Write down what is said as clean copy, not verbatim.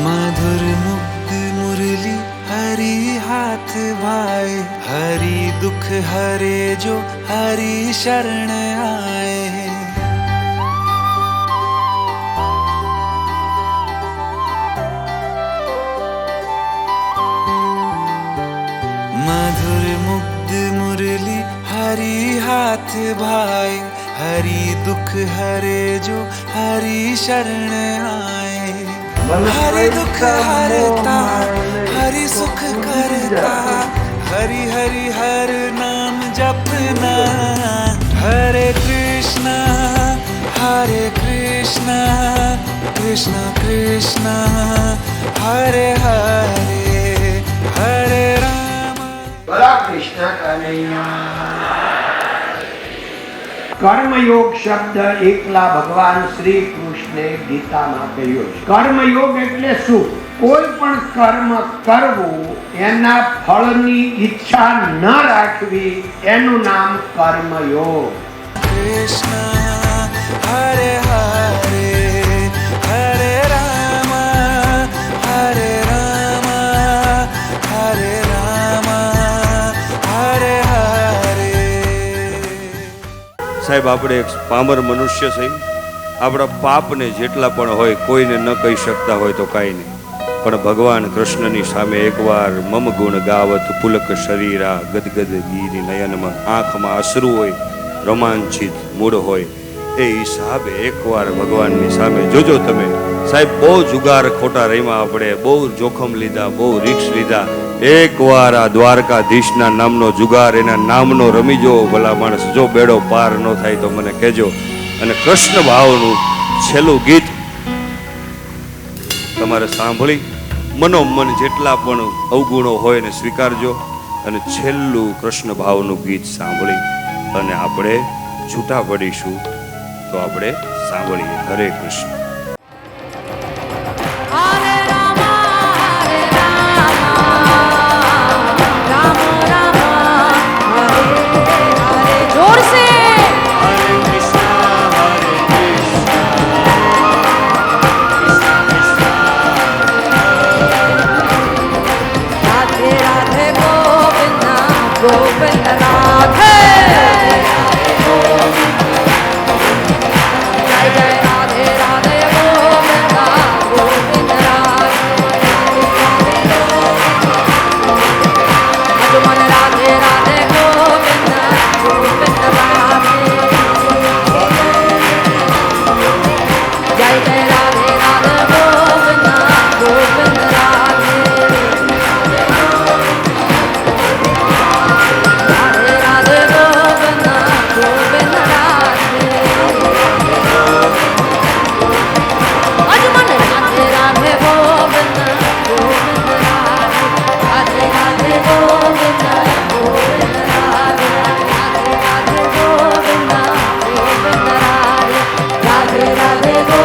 मधुर मुग्ध मुरली हरि हाथ भाए, हरि दुख हरे जो हरि शरण आए। मधुर मुग्ध मुरली हरि हाथ भाए, हरि दुख हरे जो हरि शरण आए। हरि दुख हरता हरि सुख करता, हरि हरि हर नाम जपना। हरे कृष्णा कृष्ण कृष्ण हरे हरे, हरे राम। बोला कृष्ण कन्हैया। કર્મયોગ શબ્દ એકલા ભગવાન શ્રી કૃષ્ણે ગીતામાં કહ્યો છે. કર્મયોગ એટલે શું? કોઈ પણ કર્મ કરવું, એના ફળની ઈચ્છા ન રાખવી, એનું નામ કર્મયોગ. કૃષ્ણ હરે હરે, હરે રામ હરે રામ, હરે રામ હરે હરે. સાહેબ, આપણે એક પામર મનુષ્ય છે. આપણા પાપને જેટલા પણ હોય કોઈને ન કહી શકતા હોય તો કાંઈ નહીં, પણ ભગવાન કૃષ્ણની સામે એકવાર મમ ગુણ ગાવત પુલક શરીરા ગદગદ ગીરી નયનમાં, આંખમાં અશ્રુ હોય, રોમાંચિત મૂળ હોય, એ હિસાબે એકવાર ભગવાનની સામે જોજો તમે. સાહેબ, બહુ જુગાર ખોટા રહીમાં, આપણે બહુ જોખમ લીધા, બહુ રિક્સ લીધા. એકવાર આ દ્વારકાધીશના નામનો જુગાર, એના નામનો રમીજો ભલા માણસ. જો બેડો પાર ન થાય તો મને કહેજો. અને કૃષ્ણ ભાવનું છેલ્લું ગીત તમારે સાંભળી મનોમન જેટલા પણ અવગુણો હોય ને સ્વીકારજો, અને છેલ્લું કૃષ્ણ ભાવનું ગીત સાંભળી અને આપણે છૂટા પડીશું. તો આપણે સાંભળીએ. હરે કૃષ્ણ. Radhe Radhe